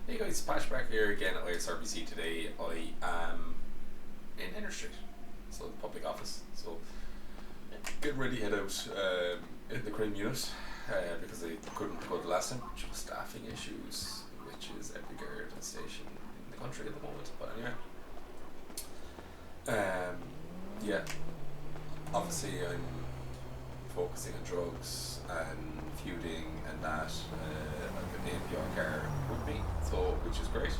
Hey guys, Patchback here again at RPC today. I am in Inner Street, so the public office. So getting ready to head out in the crime unit because I couldn't go the last time, which was staffing issues, which is every Garda station in the country at the moment. But anyway, yeah, obviously I'm focusing on drugs and feuding and that. I've an APR car with me, so which is great. So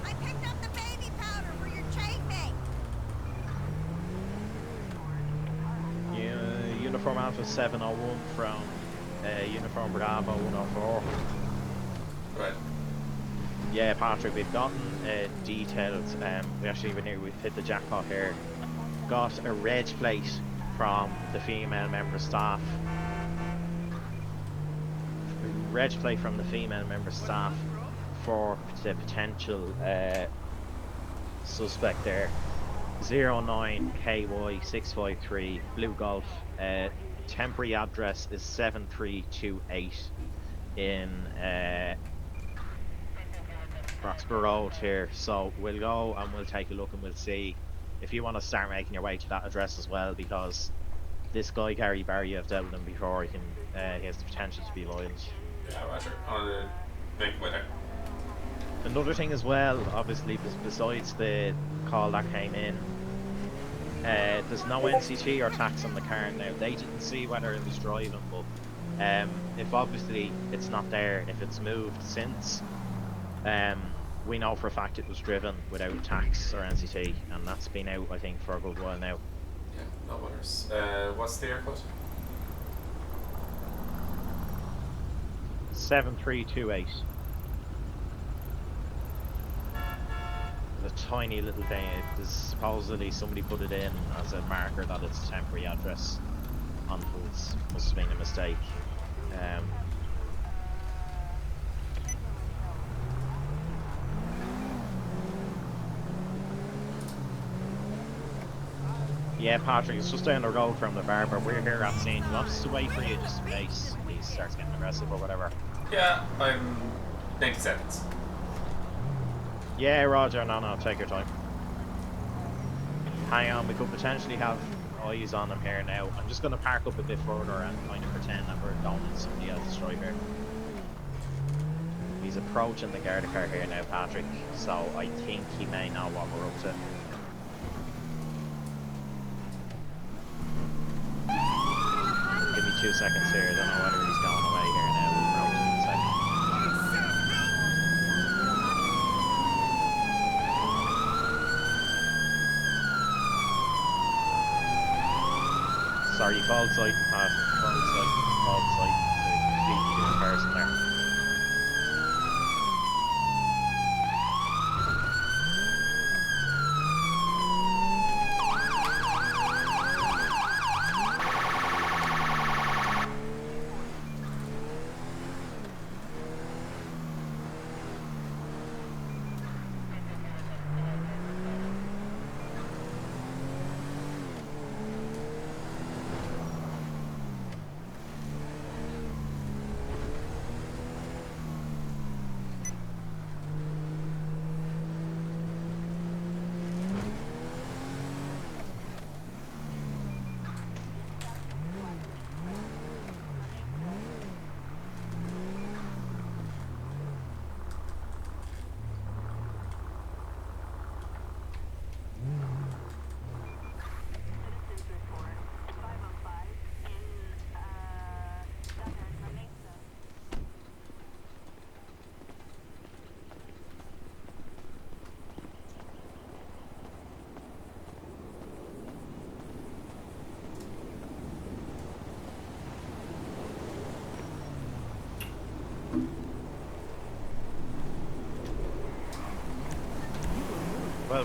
I picked up the baby powder for your chafing. Uniform Alpha 701 from Uniform Bravo 104. right. Yeah, Patrick, we've gotten details. We've hit the jackpot here. Got a reg plate from the female member staff. For the potential suspect there. 09KY653 Blue Golf. Temporary address is 7328 in Roxborough Road here. So we'll go and we'll take a look and we'll see if you want to start making your way to that address as well, because this guy Gary Barry, I've dealt with him before. He has the potential to be violent. Yeah, Roger. I'll make my way there. Another thing as well, obviously, besides the call that came in, there's no NCT or tax on the car now. They didn't see whether it was driving, but if obviously it's not there, if it's moved since, we know for a fact it was driven without tax or NCT, and that's been out, I think, for a good while now. Yeah, no worries. What's the airport? 7328. A tiny little thing. Supposedly somebody put it in as a marker that it's a temporary address on Pulse. Must have been a mistake. Yeah, Patrick, it's just down the road from the barber. We're here at scene. You want us to wait for you just in case he starts getting aggressive or whatever? Yeah, I'm 90 seconds. Yeah, Roger. No, take your time. Hang on, we could potentially have eyes on him here now. I'm just going to park up a bit further and kind of pretend that we're going in somebody else's drive here. He's approaching the Garda car here now, Patrick, so I think he may know what we're up to. Give me 2 seconds here, I don't know whether he's going away here now. We'll approach him in a second. Sorry, fault sight, Pat. Fault sight. It's a completely different person there.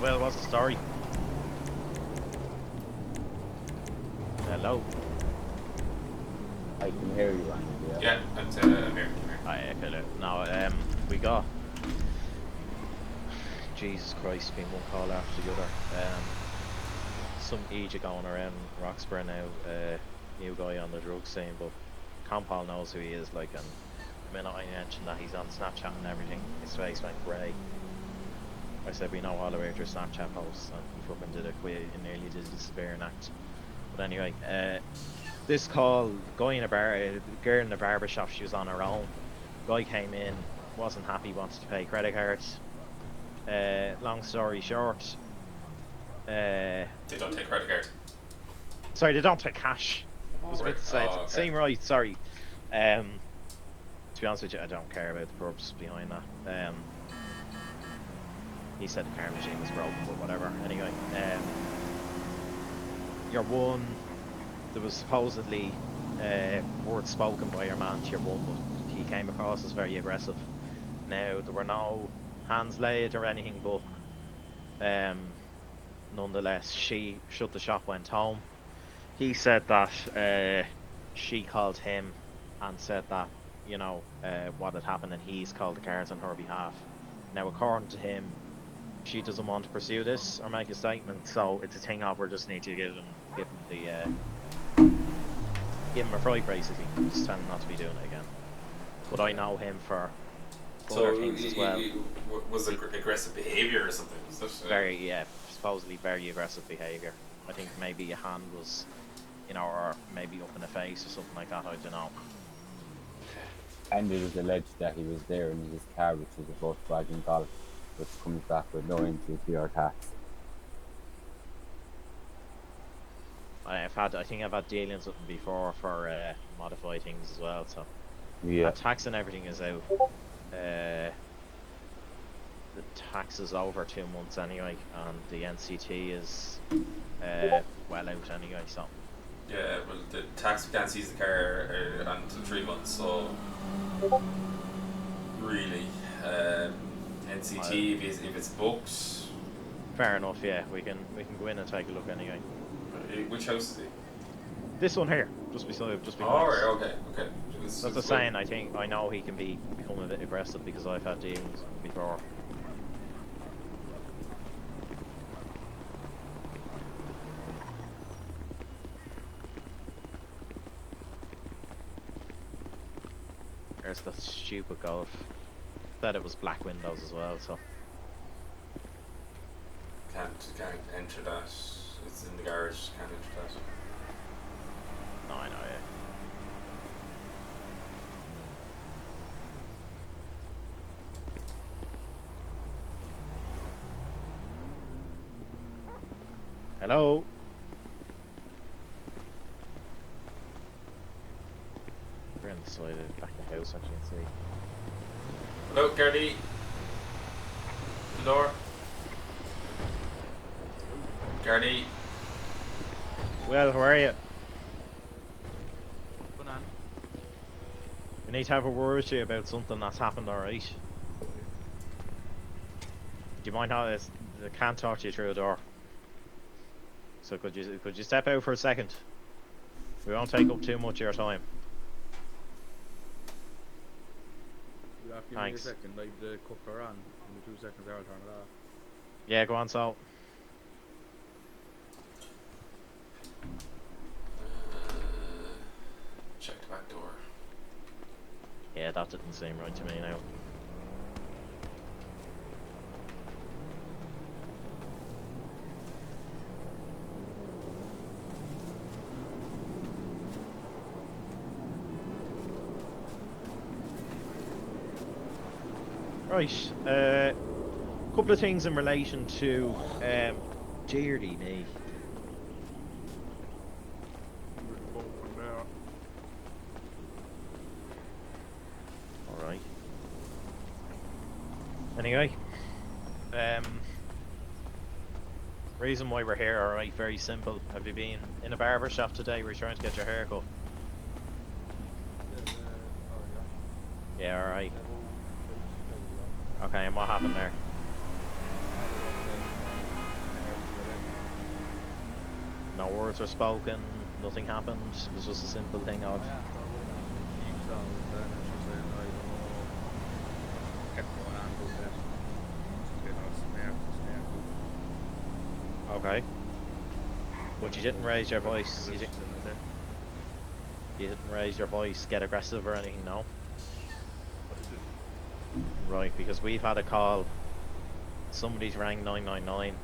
Well, what's the story? Hello? I can hear you, Andy. Yeah, that's I'm here. Hi, hello. No, we got... Jesus Christ, been one call after the other. Some idiot going around Roxborough now, new guy on the drug scene, but Compal knows who he is, like, and the minute I mentioned that he's on Snapchat and everything, his face went grey. I said we know all about your Snapchat posts, and he fucking did it quick and nearly did a disappearing act. But anyway, this call, guy in a bar, girl in a barber shop, she was on her own. Guy came in, wasn't happy, wanted to pay credit cards. Long story short, They don't take credit cards. sorry, they don't take cash. I was about to say, Oh, okay. same right, sorry. To be honest with you, I don't care about the purpose behind that. He said the car machine was broken, but whatever. Anyway, your one, there was supposedly words spoken by your man to your one, but he came across as very aggressive. Now, there were no hands laid or anything, but nonetheless, she shut the shop, went home. He said that she called him and said that, you know, what had happened, and he's called the cars on her behalf. Now, according to him, she doesn't want to pursue this or make a statement, so it's a thing of we just need to give him a fright, basically. Just tell him not to be doing it again. But I know him for other things as well. Was it aggressive behaviour or something? Was that, Very, yeah, supposedly very aggressive behaviour. I think maybe a hand was, you know, or maybe up in the face or something like that, I don't know. And it was alleged that he was there in his car, which is a Volkswagen Golf, which comes back with no NCT or tax. I think I've had dealings with them before for modified things as well, so Yeah. tax and everything is out. The tax is over 2 months anyway, and the NCT is well out anyway, so Yeah, well, the tax can't seize the car until 3 months, so really, NCT if it's booked. fair enough. Yeah, we can go in and take a look anyway. Which house is it? This one here, just behind Oh, us. right, okay. That's the saying. I know he can become a bit aggressive because I've had dealings before. There's the stupid Golf. Said it was black windows as well, so Can't enter that. It's in the garage. Can't enter that. no, I know, yeah. Hello? We're on the side of the back of the house, actually, and see. Hello, Gardy. The door. Gardy. Well, how are you? Going on. We need to have a word with you about something that's happened, alright? Do you mind how this? I can't talk to you through the door. So could you step out for a second? We won't take up too much of your time. You have to give me a Thanks. second, like the cooker on. In the 2 seconds there, I'll turn it off. Yeah, go on, Sal. Check the back door. Yeah, that didn't seem right to me now. Right, couple of things in relation to Jeardy, me. Alright. Anyway, reason why we're here, alright, very simple. Have you been in a barber shop today? We're trying to get your hair cut. Yeah, alright. Okay, and what happened there? No words were spoken, nothing happened. It was just a simple thing of okay. But you didn't raise your voice. You didn't raise your voice, get aggressive or anything, no? Right, because we've had a call. Somebody's rang 999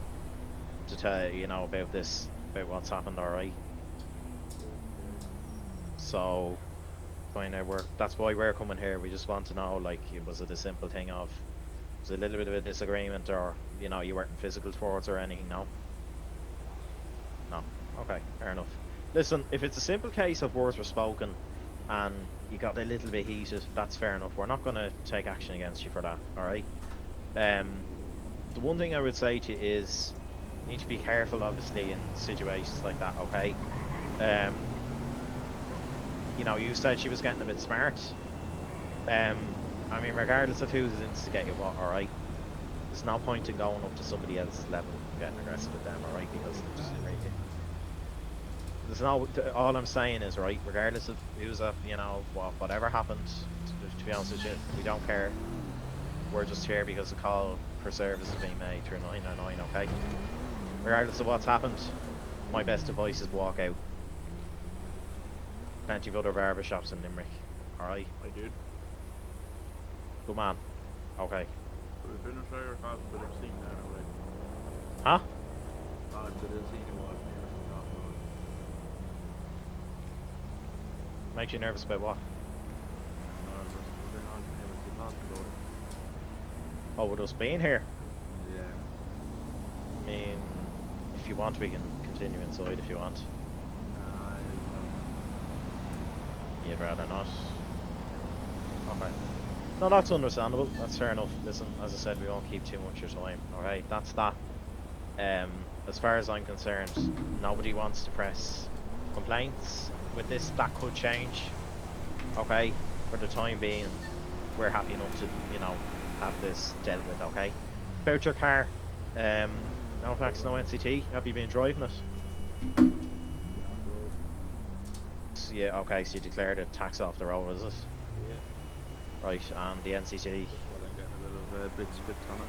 to tell you know about this, about what's happened. All right. So, kind of, that's why we're coming here. We just want to know, like, was it a simple thing of, was it a little bit of a disagreement, or you know, you weren't physical towards or anything? No. No. Okay, fair enough. Listen, if it's a simple case of words were spoken and you got a little bit heated, that's fair enough. We're not going to take action against you for that, alright? The one thing I would say to you is, you need to be careful, obviously, in situations like that, okay? You know, you said she was getting a bit smart. I mean, regardless of who's instigating what, alright? There's no point in going up to somebody else's level and getting aggressive with them, alright? Because they're just really... There's no, all I'm saying is, right, regardless of who's up, you know, whatever happened, to be honest with you, we don't care. We're just here because the call for service is being made through 999, okay? Regardless of what's happened, my best advice is walk out. Plenty of other barber shops in Limerick, alright? I did. Good man. Okay. But it's been a fair call, but I've seen that already. Huh? But I've seen it was. Makes you nervous about what? Oh, with us being here? Yeah. I mean, if you want, we can continue inside if you want. You'd rather not? Okay. No, that's understandable. That's fair enough. Listen, as I said, we won't keep too much of your time. Alright, that's that. As far as I'm concerned, nobody wants to press complaints with this. That could change. Okay, for the time being, we're happy enough to, you know, have this dealt with. Okay. About your car, no tax, no NCT. Have you been driving it? So, yeah. Okay. So you declared a tax off the road, is it? Yeah. Right. And the NCT. Well, I'm getting a little bit spit on it.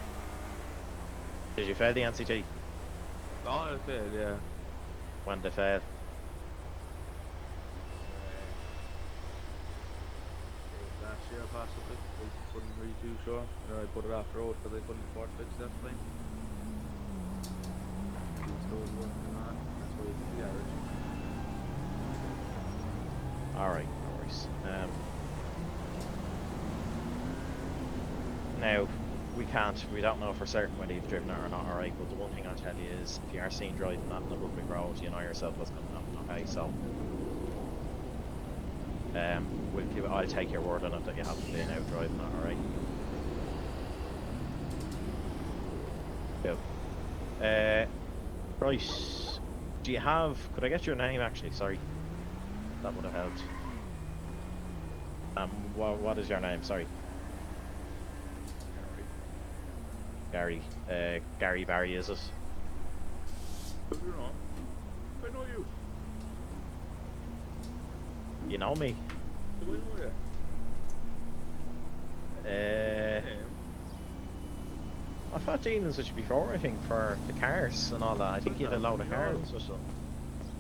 Did you fail the NCT? Oh, I failed, yeah. When did they fail? Last year, possibly. I wasn't really too sure. I put it off the road because I couldn't afford to fix that thing. Still working on it. That's why it's the garage. Alright, no worries. Now, we can't. We don't know for certain whether you've driven it or not, alright? But the one thing I'll tell you is, if you are seen driving that on the public road, you know yourself what's going to happen, okay? So, I'll take your word on it that you haven't been out driving it, alright? Cool. Right. Do you have... Could I get your name, actually? Sorry. That would have helped. What is your name? Sorry. Gary. Gary Barry, is it? You know. I know you. You know me? Do I know you? I've had dealings with you before, I think, for the cars and all that. I think you had a load of cars or something.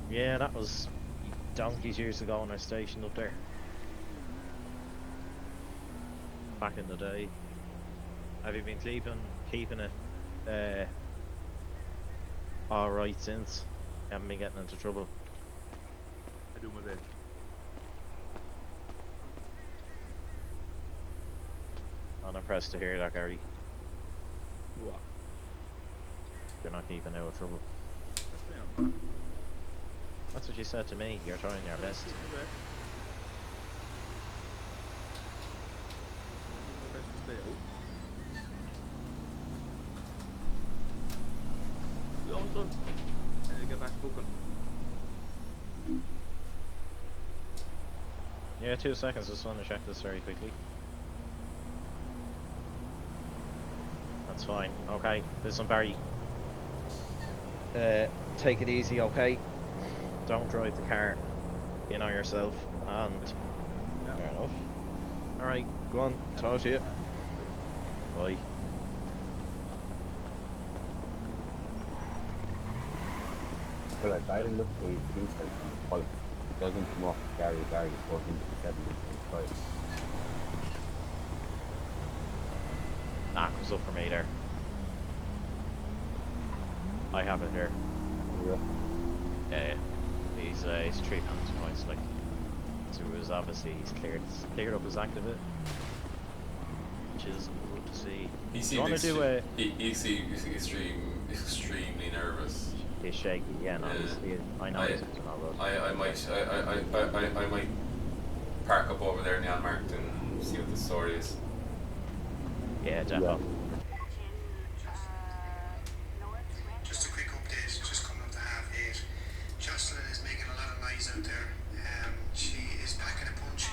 Yeah, that was donkeys years ago when I was stationed up there. Back in the day. Have you been keeping it alright since? Haven't been getting into trouble? I do my best. I'm impressed to hear that, Gary. What? You're not keeping out of trouble. That's me. That's what you said to me. You're trying your best. Do my best. Do my best to stay out. We all done. And you get back cooking. Yeah, 2 seconds. Just want to check this very quickly. That's fine. Okay. Listen, Barry. Take it easy, okay? Don't drive the car. You know yourself. And Yeah. fair enough. Alright, go on. Talk to you. Bye. Well, like, I had a look for his details on the pipe. It doesn't come off Gary 1475. Nah, comes up for me there. I have it here. Yeah. Yeah. He's 3 pounds points, like. So it was obviously he's cleared up his activate. Which is good to see. He Do seemed you want to do a... he seemed extremely nervous. He's shaky, yeah, no, I know he's into all those. I might park up over there in the unmarked and see what the story is. Yeah, definitely. Just a quick update, just coming up to 8:30. Jocelyn is making a lot of noise out there. She is packing a punch.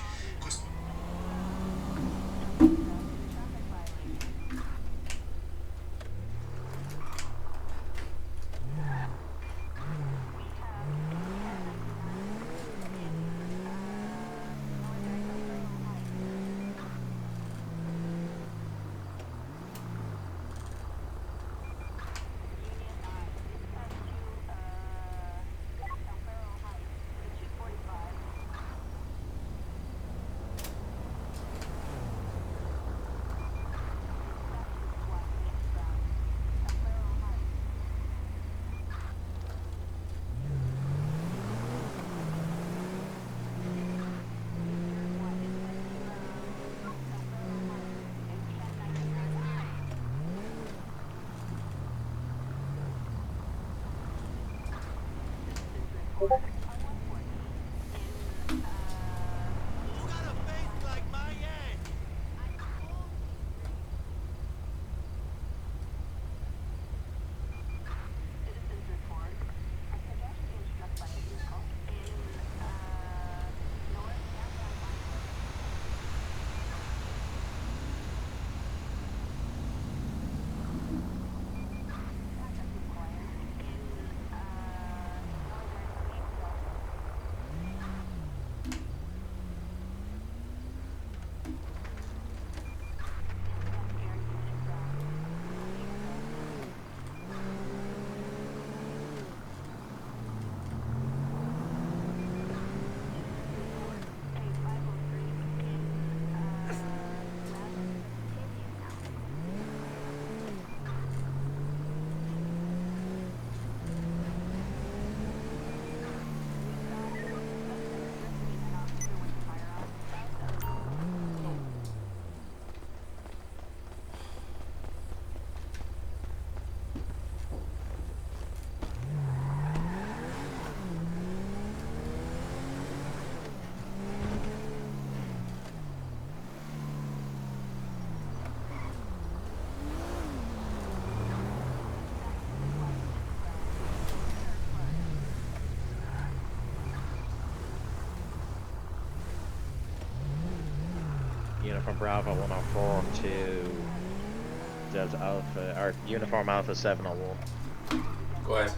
Uniform Bravo 104 to Delta Alpha, or Uniform Alpha 701. Go ahead.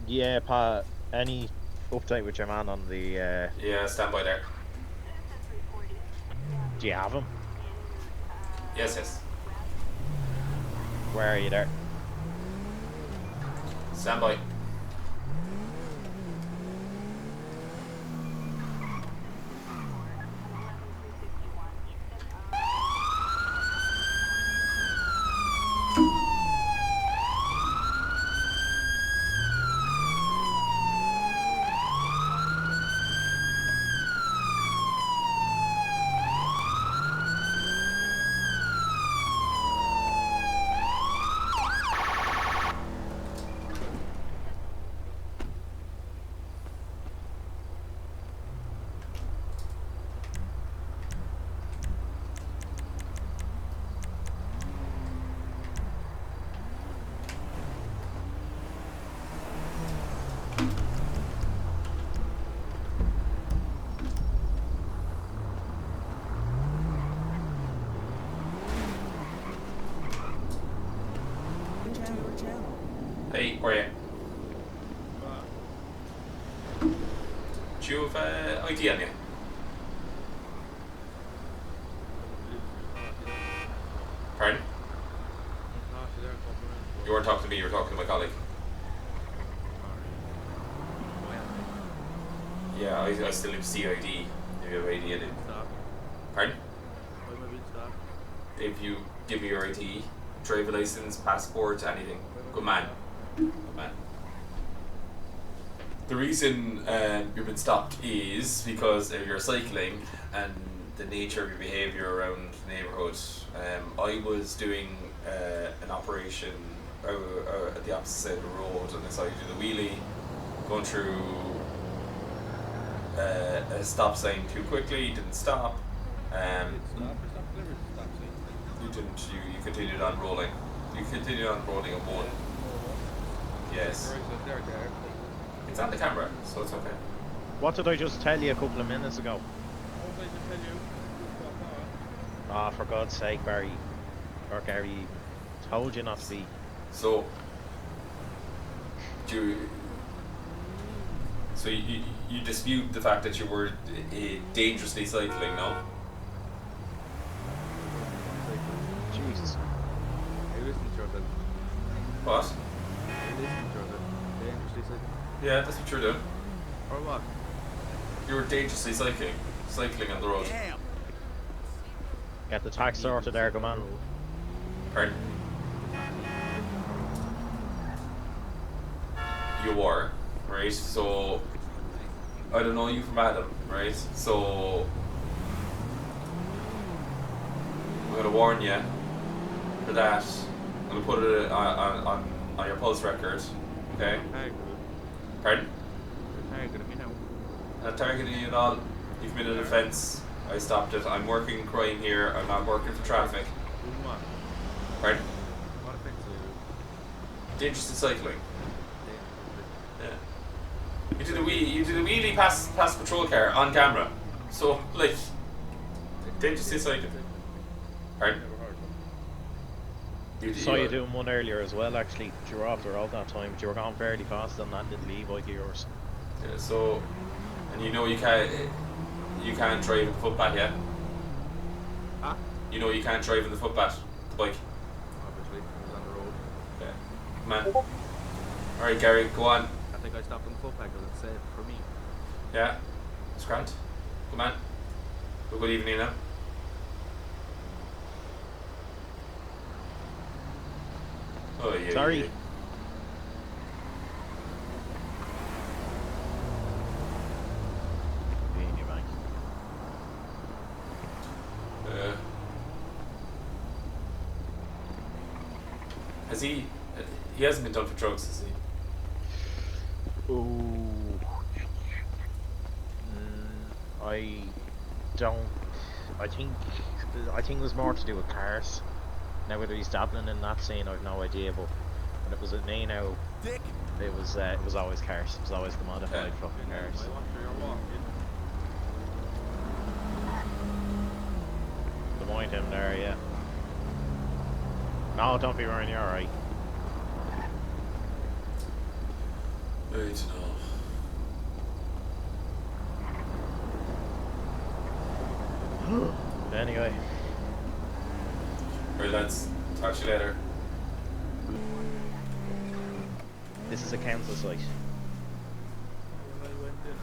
Yeah, Pa, any update with your man on the, Yeah, stand by there. do you have him? Yes, yes. Where are you there? Stand by. Hey, where are you? Do you have ID on you? Pardon? You weren't talking to me, you were talking to my colleague. Yeah, I still need to see ID. If you have ID in it. Pardon? If you give me your ID, driver license, passport, anything. Good man. Good man. The reason you've been stopped is because you're cycling and the nature of your behaviour around the neighbourhood. I was doing an operation at the opposite side of the road, and I saw you do the wheelie, going through a stop sign too quickly, didn't stop. You didn't. You continued on rolling. You continued on rolling on one. Yes. It's on the camera, so it's okay. What did I just tell you a couple of minutes ago? Ah, for God's sake, Barry. Or Gary, told you not to be. So, you dispute the fact that you were dangerously cycling, no? Jesus. What? Yeah, that's what you're doing. Or what? You were dangerously cycling on the road. Get the tax sorted there, come on. Pardon? You were, right? So, I don't know you from Adam, right? So, I'm going to warn you for that. I'm going to put it on your pulse record, okay? Pardon? I'm not targeting you at all. You've committed an offence. I stopped it. I'm working crime here. I'm not working for traffic. Pardon? Dangerously cycling. Yeah. You did a wheelie past patrol car on camera. So like, dangerously cycling. Pardon? Saw you doing one earlier as well, actually. You were off the road that time, but you were going fairly fast on that little e-bike of yours. Yeah, so, and you know you can't drive in the footpath, yeah? Huh? You know you can't drive in the footpath, the bike. Obviously, it was on the road. Yeah. Come on. Alright, Gary, go on. I think I stopped on the footpath because it's safe for me. Yeah? It's grand. Come on. Good evening now. Oh, yeah. Sorry. Yeah. Has he hasn't been done for drugs, has he? Ooh. I don't. I think it was more to do with cars. Now whether he's dabbling in that scene, I've no idea. But when it was at me now, it was always cars. It was always the modified fucking cars. mind him there, yeah. No, don't be worrying, you're alright. Right, no. Anyway. Right, lads. Talk to you later. This is a council site. When I went in,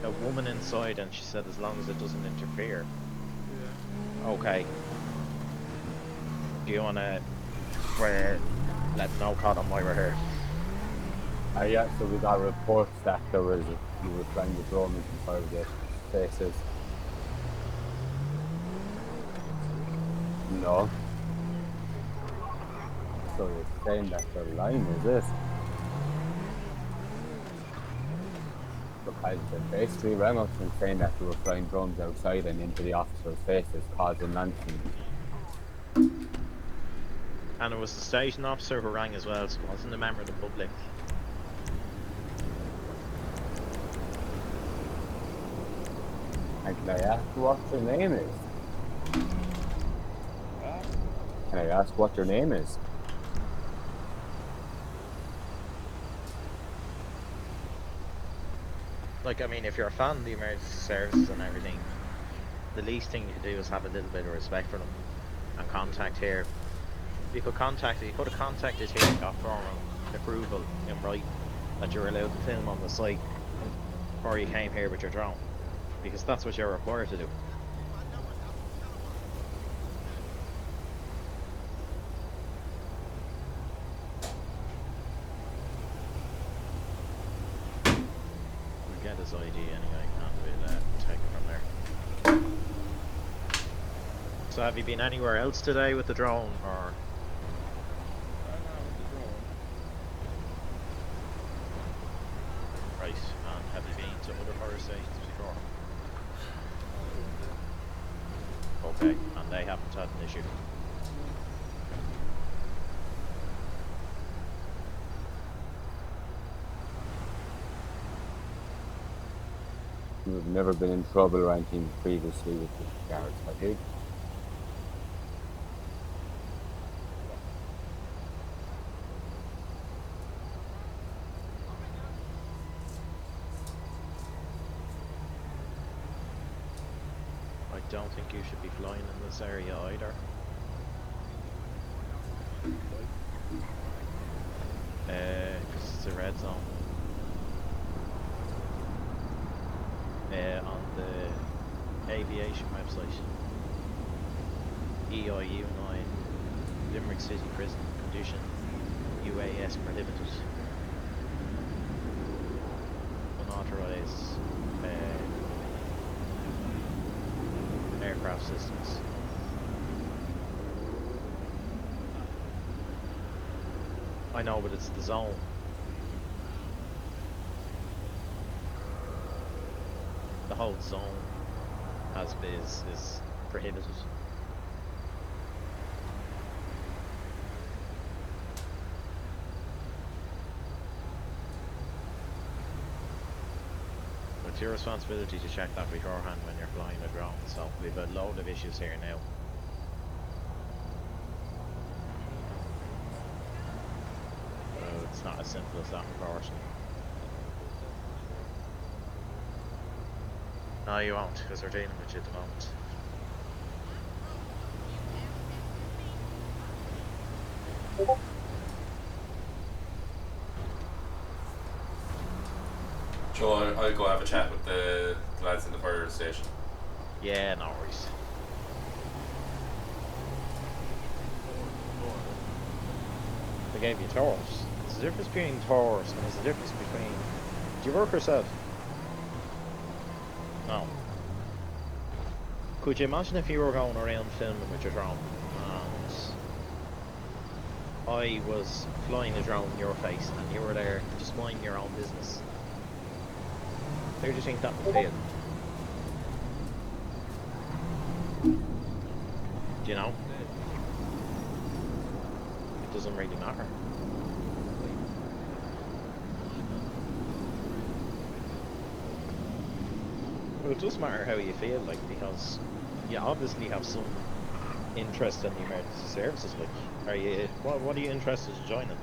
A woman inside, and she said as long as it doesn't interfere. yeah. Okay. Do you wanna let no caught on why we're here? Yeah, so we got reports that you were trying to draw me from fire the faces. No. So you're saying that they're lying, is it? Because they basically rang us and saying that they were flying drones outside and into the officers' faces, causing nonsense. And it was the station officer who rang as well, so it wasn't a member of the public. And can I ask what your name is? Can I ask what your name is? Like, I mean, if you're a fan of the emergency services and everything, the least thing you could do is have a little bit of respect for them and contact here. You could have contacted here and got formal approval in writing that you're allowed to film on the site before you came here with your drone, because that's what you're required to do. We'll get his ID anyway, and we'll take it from there. So have you been anywhere else today with the drone, or? Right, and have you been to other fire stations before? Okay, and they haven't had an issue. We've never been in trouble or anything previously with the guards, have you? I don't think you should be flying in this area either. Because it's a red zone. On the aviation website, EIU 9, Limerick City Prison condition, UAS prohibited, unauthorized aircraft systems. I know, but it's the zone. The whole zone is prohibited. It's your responsibility to check that beforehand when you're flying a drone, so we've a load of issues here now. So it's not as simple as that, unfortunately. No, you won't, because we're dealing with you at the moment. Joe, I'll go have a chat with the lads in the fire station. Yeah, no worries. They gave you tours. There's a difference between tours and there's a difference between... Do you work yourself? No. Could you imagine if you were going around filming with your drone and I was flying the drone in your face and you were there just minding your own business? How do you think that would feel? Do you know? It doesn't really matter. Well, it doesn't matter how you feel, like, because you obviously have some interest in the emergency services. Like, are you? What are you interested in joining?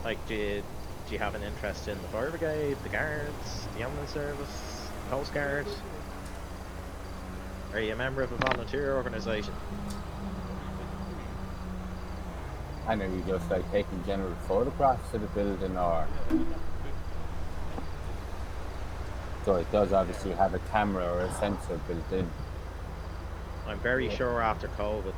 Like, do you have an interest in the fire brigade, the guards, the ambulance service, the coast guard? Are you a member of a volunteer organisation? And are you just like taking general photographs of the building, or so it does obviously have a camera or a sensor built in? I'm very sure after COVID,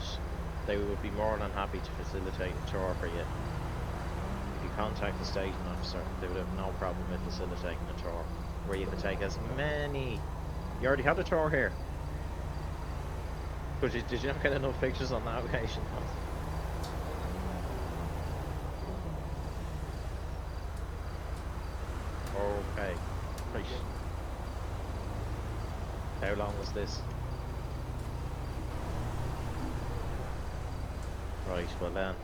they would be more than happy to facilitate a tour for you. If you contact the station officer, they would have no problem with facilitating a tour, where you could take as many. You already had a tour here. But did you not get enough pictures on that occasion? Okay. Right. How long was this? Right, well then.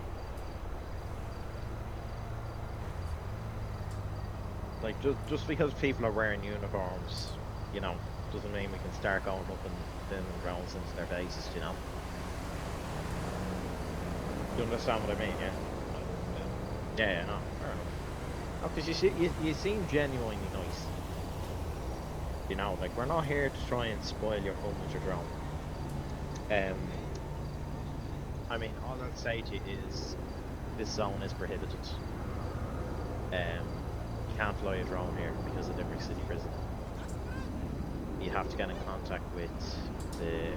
Like, just because people are wearing uniforms, you know, doesn't mean we can start going up and thin drones into their faces, you know? You understand what I mean, yeah? Yeah, no, fair enough. No, because you seem genuinely nice. You know, like, we're not here to try and spoil your fun with your drone. I mean, all I'd say to you is, this zone is prohibited. You can't fly a drone here because of Limerick City Prison. You have to get in contact with the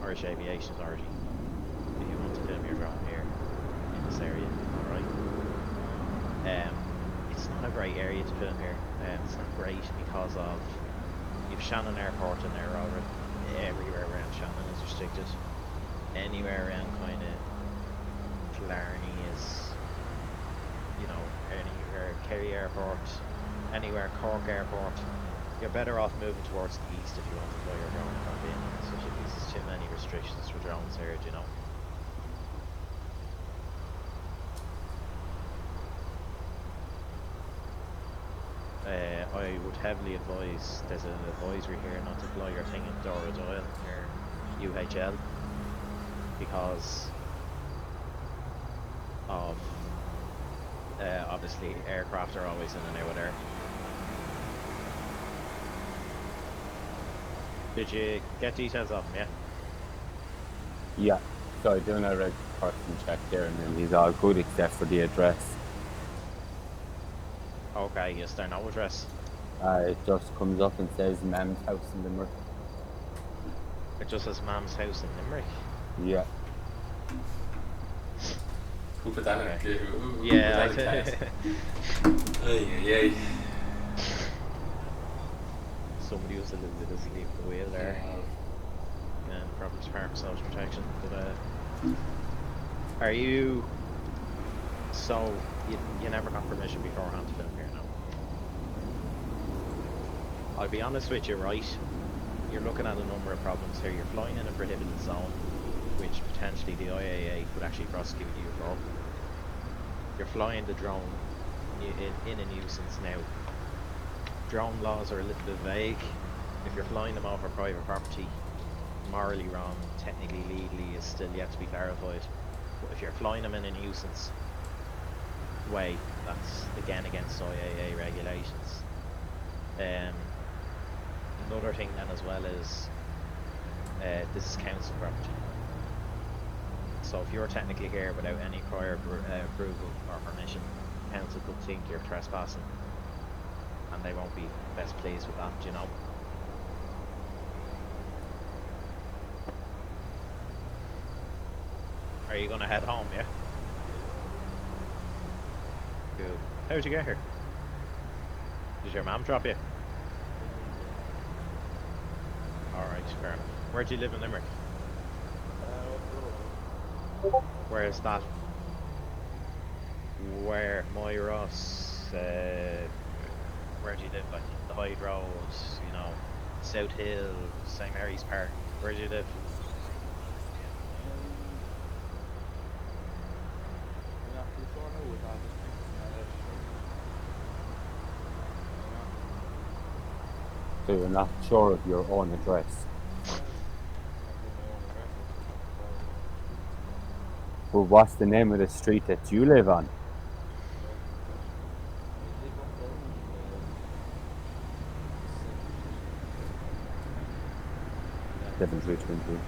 Irish Aviation Authority if you want to film your drone here in this area, alright? It's not a great area to film here. It's not great because of you've Shannon Airport in there already. Everywhere around Shannon is restricted. Anywhere around kind of Killarney is, you know, anywhere Kerry Airport, anywhere Cork Airport. You're better off moving towards the east if you want to fly your drone from in, especially because there's too many restrictions for drones here, do you know? I would heavily advise, there's an advisory here not to fly your thing in Dora Doyle near UHL because of obviously aircraft are always in and out of there. Did you get details of him, yeah? Yeah. So I doing a red person check there, and then he's all good except for the address. Okay, yes, there's no address. It just comes up and says Mam's house in Limerick. It just says Mam's house in Limerick. Yeah. Who put that Okay. in? Who Yeah, put that in text? Ay. Somebody was a little bit asleep at the wheel there. And problems park self-protection. But are you? So you never got permission beforehand to film here, no? I'll be honest with you, right? You're looking at a number of problems here. You're flying in a prohibited zone, which potentially the IAA could actually prosecute you for. You're flying the drone in a nuisance now. Drone laws are a little bit vague. If you're flying them over private property, morally wrong, technically, legally is still yet to be clarified. But if you're flying them in a nuisance way, that's again against IAA regulations. Another thing then as well is this is council property. So if you're technically here without any prior approval or permission, council could think you're trespassing, and they won't be best pleased with that, you know. Are you gonna head home, yeah? Cool. How'd you get here? Did your mum drop you? Alright, fair enough. Where do you live in Limerick? Where is that? Where? Moyross? Where do you live? Like the Hyde Road, you know, South Hill, St Mary's Park. Where do you live? So you're not sure of your own address. But what's the name of the street that you live on? 7320.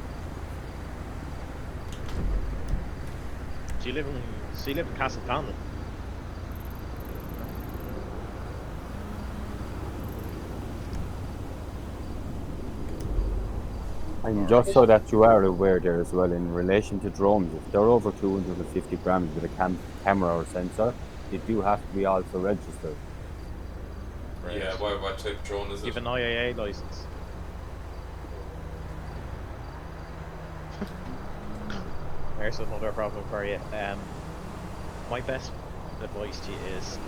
Do you live in Castle Condon? And just so that you are aware there as well, in relation to drones, if they're over 250 grams with a camera or sensor, they do have to be also registered. Right. Yeah, what type of drone is You it? have an IAA license. There's another problem for you. My best advice to you is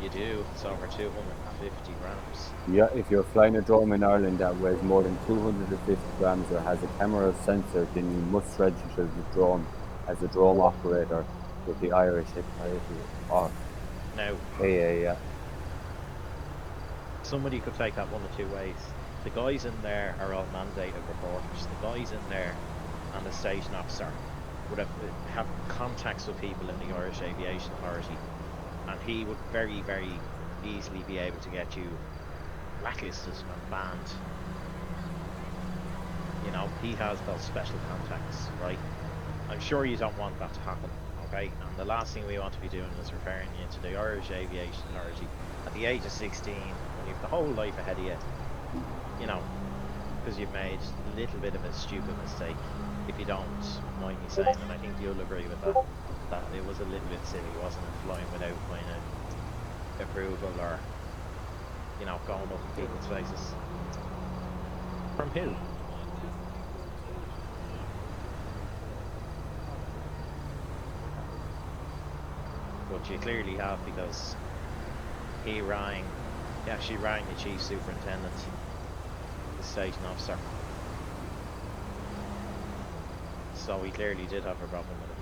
you do. It's over 250 grams. Yeah, if you're flying a drone in Ireland that weighs more than 250 grams or has a camera or sensor, then you must register the drone as a drone operator with the Irish or Now, AA. somebody could take that one of two ways. The guys in there are all mandated reporters. The guys in there and the station officer would have contacts with people in the Irish Aviation Authority, and he would very, very easily be able to get you blacklisted and banned. You know, he has those special contacts, right? I'm sure you don't want that to happen, okay? And the last thing we want to be doing is referring you to the Irish Aviation Authority at the age of 16, when you've the whole life ahead of you, you know, because you've made a little bit of a stupid mistake. If you don't mind me saying, and I think you'll agree with that, that it was a little bit silly, wasn't it? Flying without kind of approval, or, you know, going up in people's faces. From who? But you clearly have, because he actually rang the chief superintendent, the station officer. So he clearly did have a problem with it.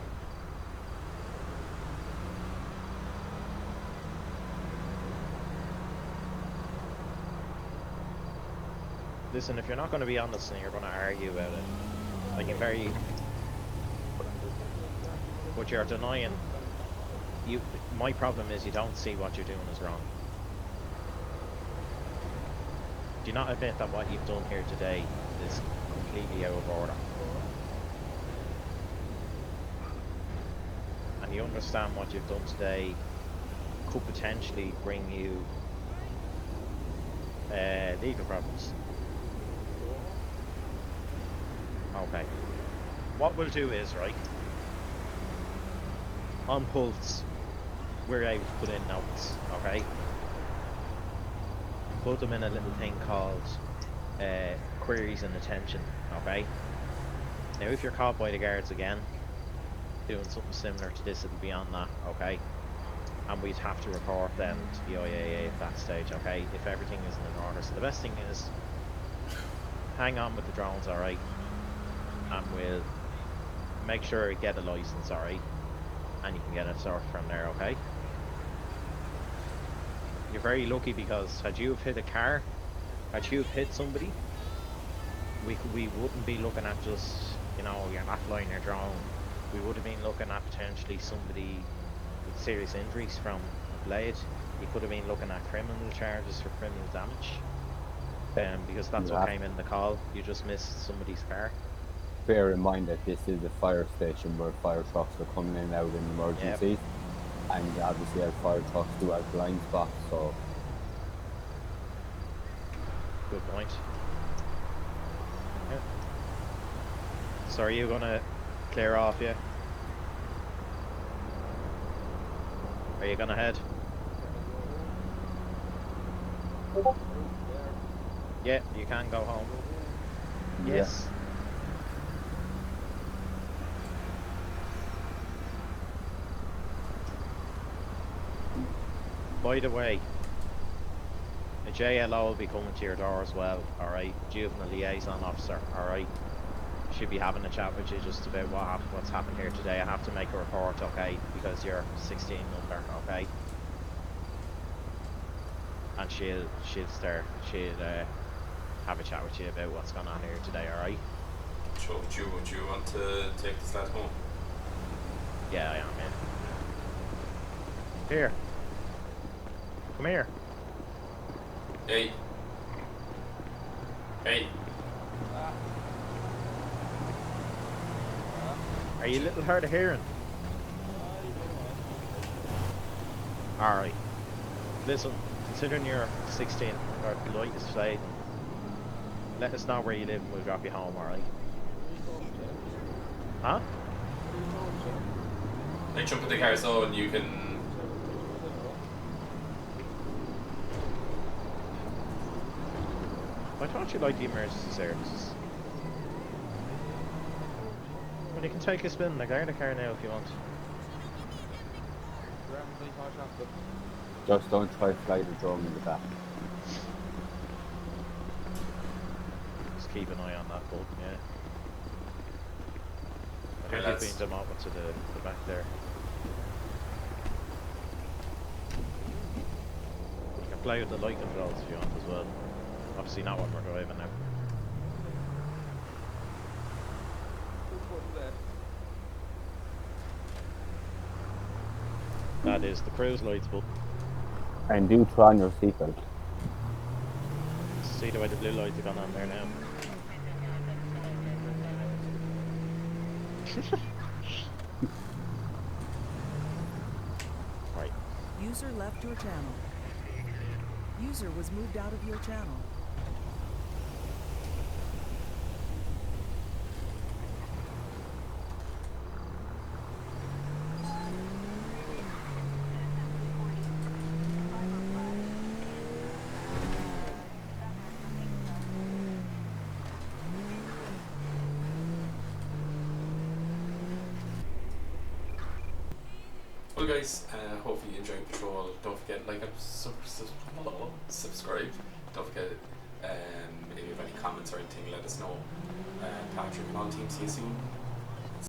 Listen, if you're not going to be honest and you're going to argue about it, like but you're denying. My problem is you don't see what you're doing is wrong. Do you not admit that what you've done here today is completely out of order? And you understand what you've done today could potentially bring you legal problems. Okay. What we'll do is, right, on Pulse, we're able to put in notes, okay? Put them in a little thing called queries and attention, okay? Now if you're caught by the guards again doing something similar to this, it'll be on that, okay? And we'd have to report them to the IAA at that stage, okay? If everything isn't in order. So the best thing is hang on with the drones, alright? And we'll make sure you get a license, alright? And you can get it sorted from there, okay? You're very lucky, because had you have hit a car, had you have hit somebody, we wouldn't be looking at just, you know, you're not flying your drone. We would have been looking at potentially somebody with serious injuries from a blade. You could have been looking at criminal charges for criminal damage. Because that's what came in the call. You just missed somebody's car. Bear in mind that this is a fire station where fire trucks are coming in and out in emergencies. Yep. And obviously our fire trucks do have blind spots, so... Good point. Yeah. So are you gonna clear off, yeah? Are you gonna head? Yeah, you can go home. Yes. By the way, a JLO will be coming to your door as well, alright? Juvenile Liaison Officer, alright? Should be having a chat with you just about what's happened here today. I have to make a report, okay? Because you're 16 under, okay? and she'll have a chat with you about what's going on here today. All right? Joe, would you want to take this lad home? Yeah, I am, man. Here. Come here. Hey. Hey. Are you a little hard of hearing? Alright. Listen, considering you're 16 or the light is fading, let us know where you live and we'll drop you home, alright? Huh? I jump in the car so and you can. I thought you liked the emergency services. Well, you can take a spin in the Garda car now if you want. Just don't try to fly the drone in the back. Just keep an eye on that button, yeah. I Okay, think lads. you've been demoted to the back there. You can play with the light controls if you want as well. Obviously not when we're driving now. That is the cruise lights button. And do try on your seatbelt. See the way the blue lights are gone on there now. Right. User left your channel. User was moved out of your channel. Well, guys, hopefully you enjoyed Patrol. Don't forget like and subscribe. Don't forget if you have any comments or anything, let us know. Patrick and all team, see you soon.